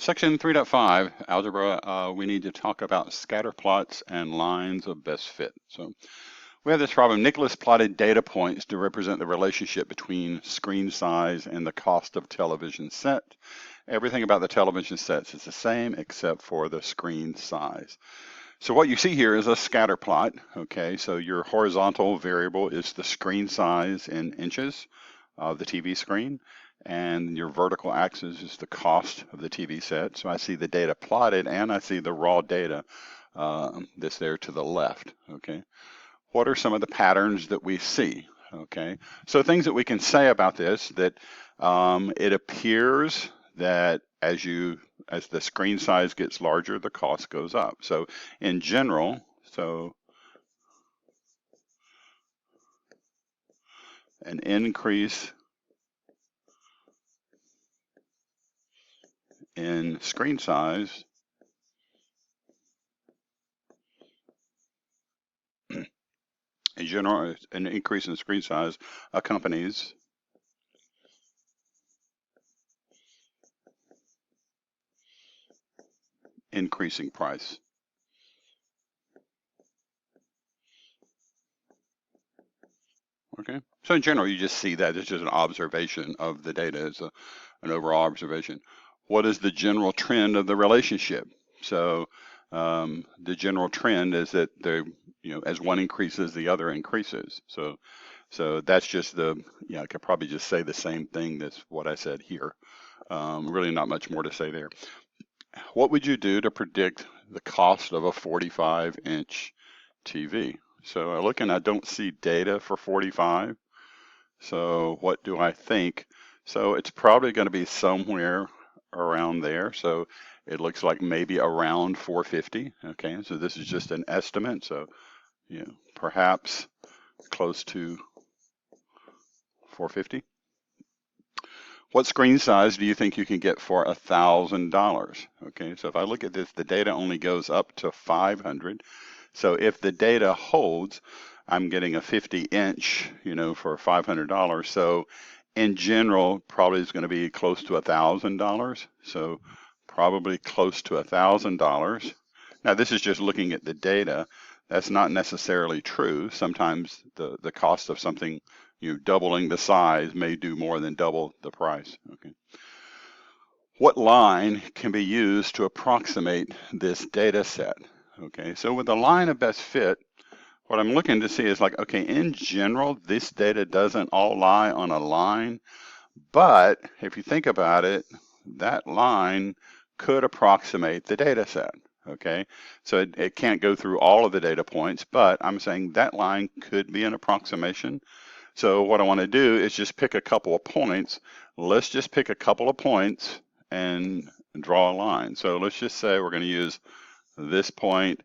Section 3.5, algebra, we need to talk about scatter plots and lines of best fit. So we have this problem. Nicholas plotted data points to represent the relationship between screen size and the cost of television set. Everything about the television sets is the same except for the screen size. So what you see here is a scatter plot. Okay, so your horizontal variable is the screen size in inches of the TV screen, and your vertical axis is the cost of the TV set. So I see the data plotted, and I see the raw data that's there to the left. Okay, what are some of the patterns that we see? Okay, so things that we can say about this, that it appears that as the screen size gets larger, the cost goes up. So in general, an increase in screen size in general, an increase in screen size accompanies increasing price. Okay, so in general, you just see that it's just an observation of the data. It's an overall observation. What is the general trend of the relationship? So the general trend is that as one increases, the other increases. So that's just I could probably just say the same thing that's what I said here. Really not much more to say there. What would you do to predict the cost of a 45-inch TV? So I look and I don't see data for 45. So what do I think? So it's probably going to be somewhere around there. So it looks like maybe around 450. Okay, so this is just an estimate. So perhaps close to 450. What screen size do you think you can get for $1,000? Okay, so if I look at this, the data only goes up to 500. So if the data holds, I'm getting a 50-inch, for $500. So in general, probably is going to be close to $1,000. So probably close to $1,000. Now this is just looking at the data. That's not necessarily true. Sometimes the cost of something, doubling the size may do more than double the price. Okay. What line can be used to approximate this data set? Okay, so with the line of best fit, what I'm looking to see is like, okay, in general, this data doesn't all lie on a line, but if you think about it, that line could approximate the data set. Okay, so it can't go through all of the data points, but I'm saying that line could be an approximation. So what I want to do is just pick a couple of points. Let's just pick a couple of points and draw a line. So let's just say we're going to use this point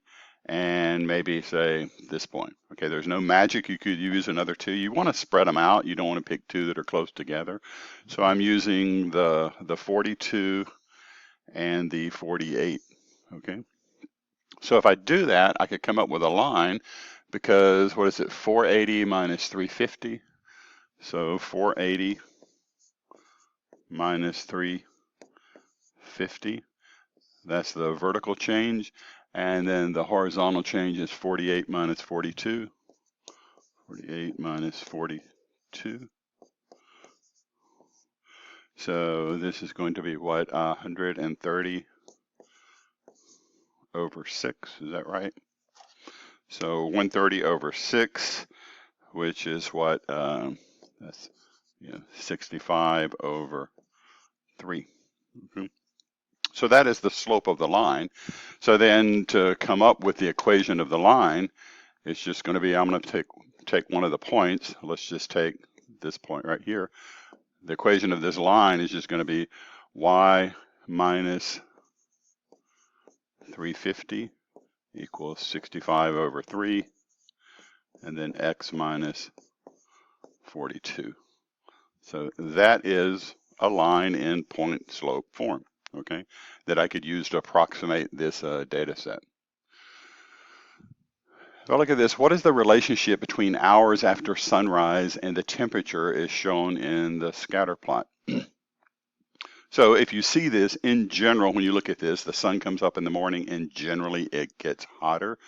and maybe say this point. Okay, there's no magic. You could use another two. You want to spread them out. You don't want to pick two that are close together. So I'm using the 42 and the 48. Okay, so if I do that, I could come up with a line, because what is it, 480 minus 350? So 480 minus 350, that's the vertical change. And then the horizontal change is 48 minus 42. 48 minus 42. So this is going to be what, 130 over 6, is that right? So 130 over 6, which is what, that's 65 over 3. Okay. So that is the slope of the line. So then to come up with the equation of the line, it's just going to be, I'm going to take one of the points. Let's just take this point right here. The equation of this line is just going to be y minus 350 equals 65 over 3, and then x minus 42. So that is a line in point slope form, okay, that I could use to approximate this data set. So look at this. What is the relationship between hours after sunrise and the temperature is shown in the scatter plot? So if you see this in general, when you look at this, the sun comes up in the morning and generally it gets hotter.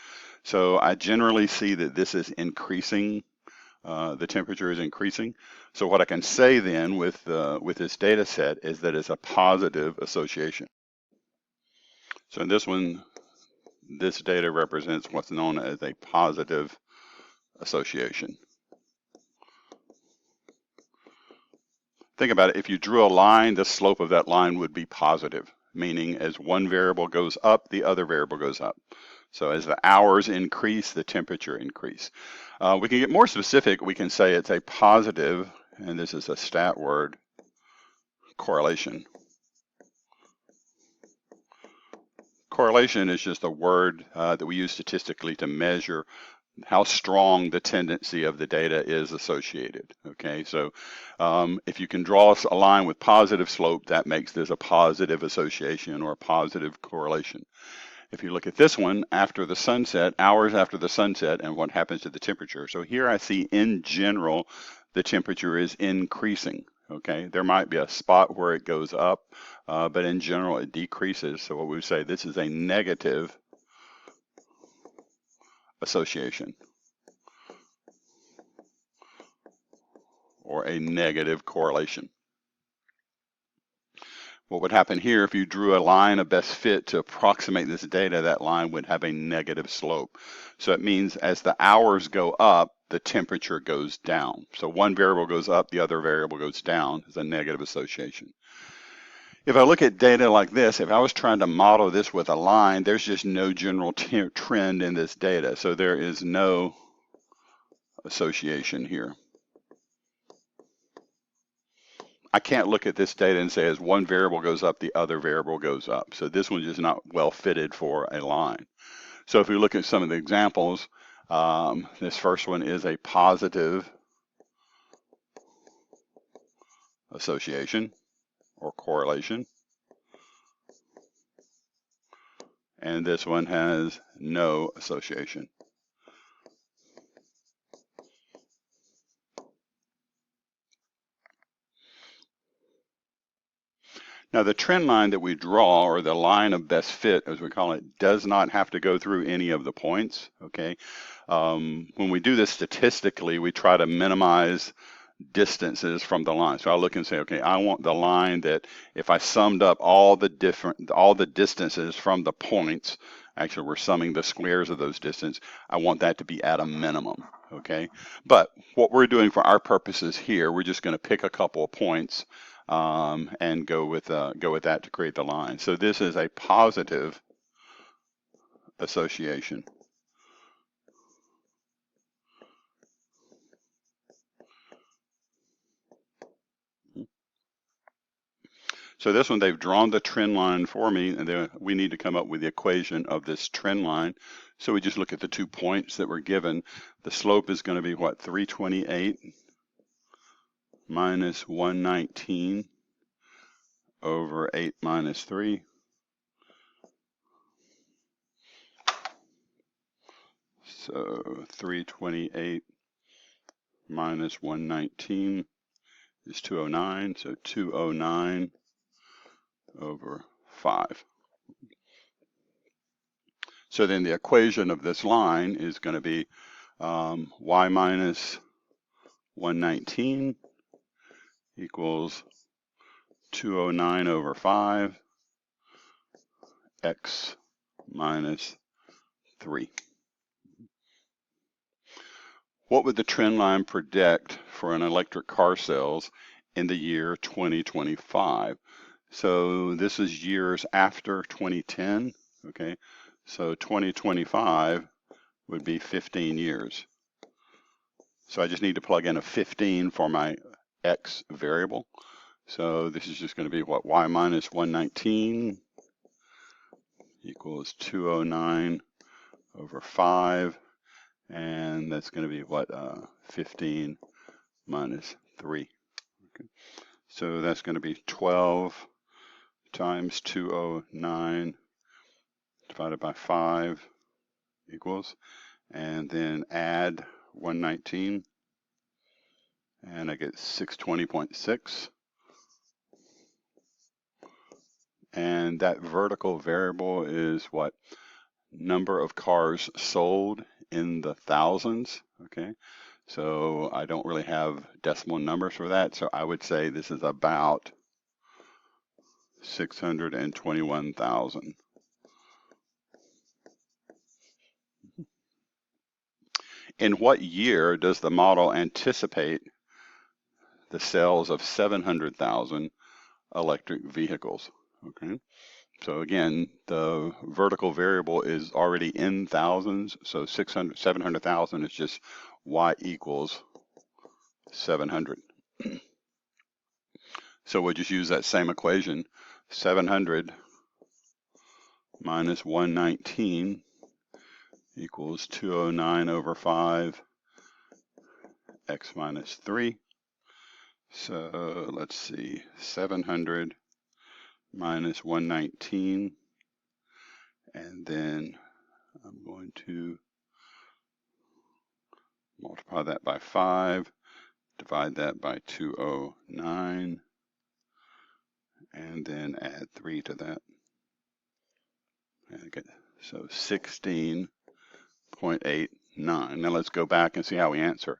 So I generally see that this is increasing, the temperature is increasing. So what I can say then with this data set is that it's a positive association. So in this one, this data represents what's known as a positive association. Think about it. If you drew a line, the slope of that line would be positive, meaning as one variable goes up, the other variable goes up. So as the hours increase, the temperature increase. We can get more specific. We can say it's a positive, and this is a stat word, correlation. Correlation is just a word that we use statistically to measure how strong the tendency of the data is associated. Okay, so if you can draw a line with positive slope, that makes this a positive association or a positive correlation. If you look at this one, after the sunset, hours after the sunset, and what happens to the temperature. So here I see in general, the temperature is increasing. Okay, there might be a spot where it goes up, but in general it decreases. So what we would say, this is a negative association or a negative correlation. What would happen here if you drew a line of best fit to approximate this data, that line would have a negative slope. So it means as the hours go up, the temperature goes down. So one variable goes up, the other variable goes down as a negative association. If I look at data like this, if I was trying to model this with a line, there's just no general trend in this data. So there is no association here. I can't look at this data and say as one variable goes up, the other variable goes up. So this one's just not well fitted for a line. So if we look at some of the examples, this first one is a positive association or correlation. And this one has no association. Now the trend line that we draw, or the line of best fit, as we call it, does not have to go through any of the points, okay? When we do this statistically, we try to minimize distances from the line. So I look and say, okay, I want the line that if I summed up all the distances from the points, actually we're summing the squares of those distances, I want that to be at a minimum, okay? But what we're doing for our purposes here, we're just going to pick a couple of points and go with that to create the line. So this is a positive association. So this one, they've drawn the trend line for me, and then we need to come up with the equation of this trend line. So we just look at the 2 points that were given. The slope is going to be what, 328 minus 119 over 8 minus 3. So 328 minus 119 is 209, so 209 over 5. So then the equation of this line is going to be y minus 119 equals 209 over 5, x minus 3. What would the trend line predict for an electric car sales in the year 2025? So this is years after 2010, okay? So 2025 would be 15 years. So I just need to plug in a 15 for my x variable. So this is just going to be what, y minus 119 equals 209 over 5. And that's going to be what, 15 minus 3. Okay. So that's going to be 12 times 209 divided by 5 equals, and then add 119, and I get 620.6. And that vertical variable is what? Number of cars sold in the thousands, okay? So I don't really have decimal numbers for that, so I would say this is about 621,000. In what year does the model anticipate the sales of 700,000 electric vehicles? Okay, so again, the vertical variable is already in thousands, so 700,000 is just y equals 700. So we'll just use that same equation, 700 minus 119 equals 209 over 5, x minus 3. So let's see, 700 minus 119, and then I'm going to multiply that by 5, divide that by 209, and then add 3 to that. Okay, so 16.89. Now let's go back and see how we answer.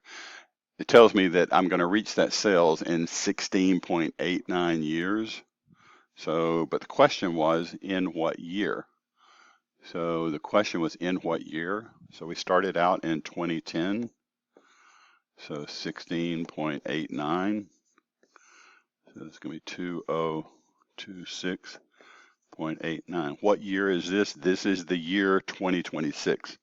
It tells me that I'm going to reach that sales in 16.89 years. So, but the question was in what year? So the question was in what year? So we started out in 2010. So 16.89. So it's going to be 2026.89. What year is this? This is the year 2026.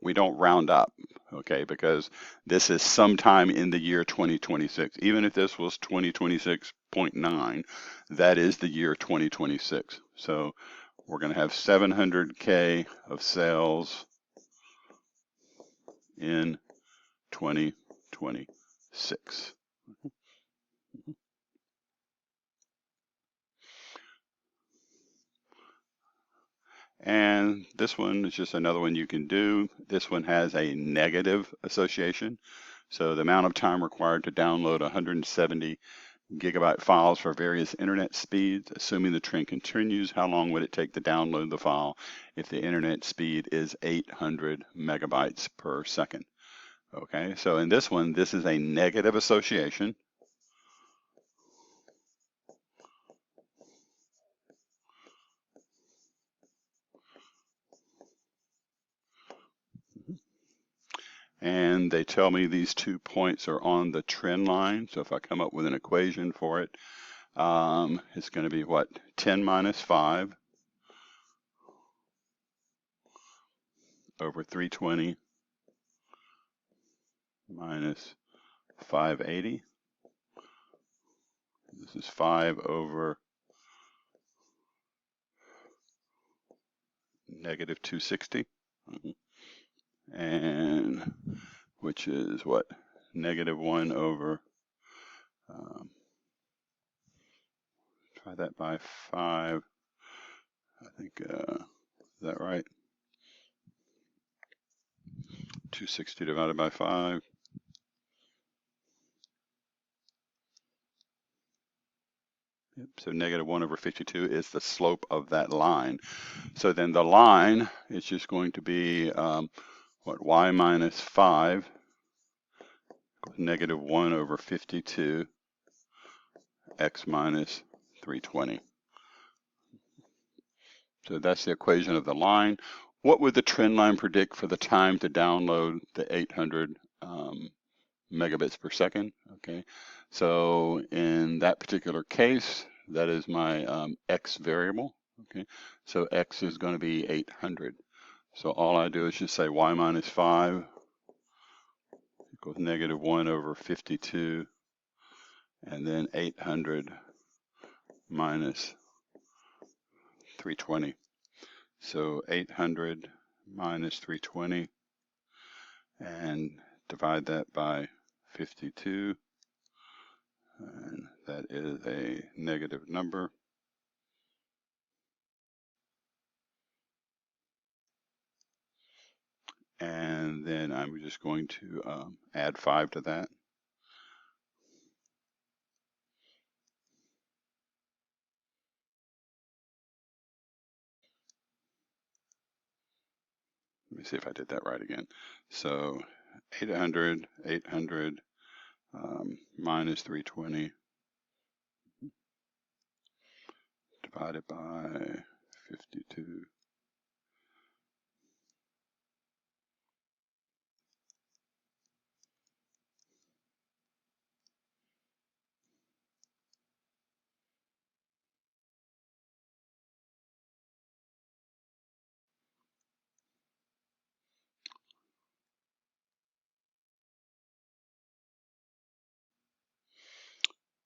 We don't round up, okay, because this is sometime in the year 2026. Even if this was 2026.9, that is the year 2026. So we're going to have 700K of sales in 2026. And this one is just another one you can do. This one has a negative association. So the amount of time required to download 170 gigabyte files for various internet speeds, assuming the trend continues, how long would it take to download the file if the internet speed is 800 megabytes per second? Okay, so in this one, this is a negative association. And they tell me these 2 points are on the trend line. So if I come up with an equation for it, it's going to be what? 10 minus 5 over 320 minus 580. This is 5 over negative 260. And which is what? Negative 1 over, try that by 5. I think, is that right? 260 divided by 5. Yep, so negative 1 over 52 is the slope of that line. So then the line is just going to be, what, y minus 5, negative 1 over 52, x minus 320. So that's the equation of the line. What would the trend line predict for the time to download the 800 megabits per second? Okay, so in that particular case, that is my x variable. Okay, so x is going to be 800. So all I do is just say y minus 5 equals negative 1 over 52, and then 800 minus 320. So 800 minus 320, and divide that by 52, and that is a negative number. And then I'm just going to add 5 to that. me see if I did that right again. So 800 minus 320 divided by 52.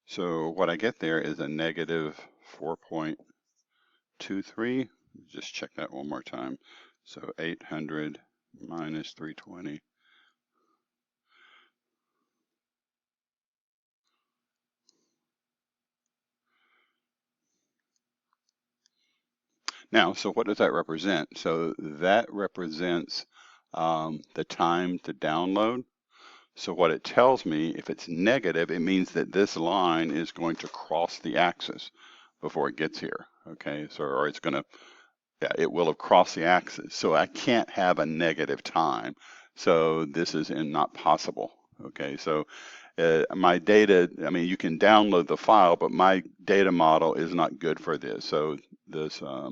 So what I get there is a negative 4.23. Just check that one more time. So 800 minus 320. Now, so what does that represent? So that represents the time to download. So what it tells me, if it's negative, it means that this line is going to cross the axis before it gets here. Okay, so or it's going to, yeah, it will have crossed the axis. So I can't have a negative time. So this is not possible. Okay, so my data, I mean, you can download the file, but my data model is not good for this. So this, I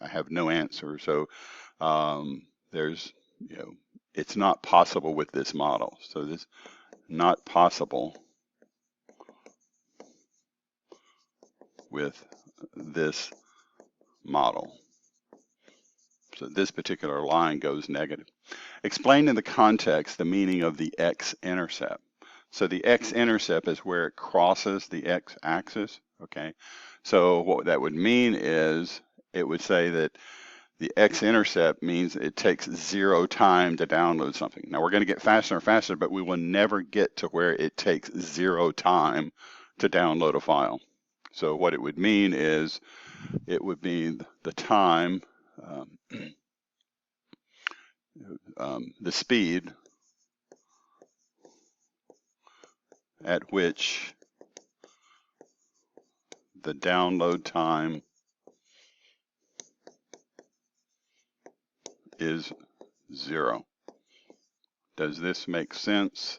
have no answer. So there's, it's not possible with this model. So this not possible with this model. So this particular line goes negative. Explain in the context the meaning of the x-intercept. So the x-intercept is where it crosses the x-axis, okay? So what that would mean is it would say that the x-intercept means it takes 0 time to download something. Now we're going to get faster and faster, but we will never get to where it takes 0 time to download a file. So what it would mean is it would be the time, the speed at which the download time is 0. Does this make sense?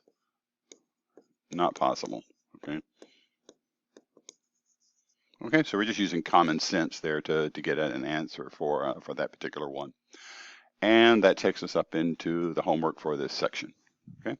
Not possible. Okay. Okay, so we're just using common sense there to get an answer for that particular one. And that takes us up into the homework for this section. Okay.